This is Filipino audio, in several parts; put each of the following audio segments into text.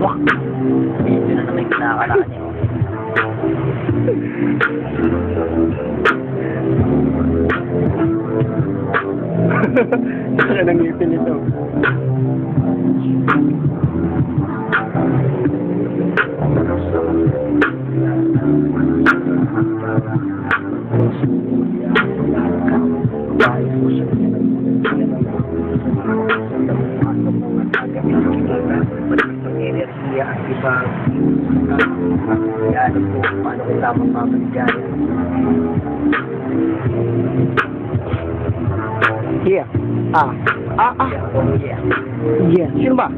Wak! Medyo na naman kinakalaan niya. Saka nang ngipin ito. Enerhiya at iba. Yan po, paano kita mapapagyan? Yeah. Yeah. Yeah. Sino ba?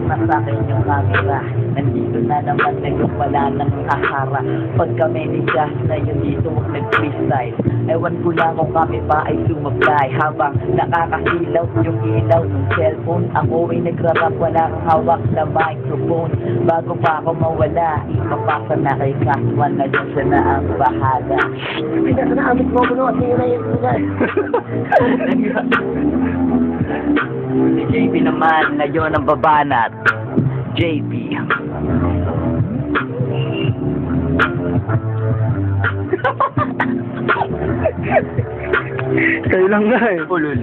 Nasa akin yung camera. Nandito na naman ngayon wala nang ahara. Pagka may nigas na yun dito huwag nag-freestyle. Ewan ko lang kung kami pa ay sumablay. Habang nakakahilaw yung ilaw ng cellphone, ako ay nagrarap, wala kang hawak na microphone. Bago pa ako mawala, ipapasa na kay Kaswan na yun siya na ang bahala. Pinasa na amit mo muna at hira yun. Si JP naman na yun ang babanat. JP. Kayo lang nga eh. Ulul.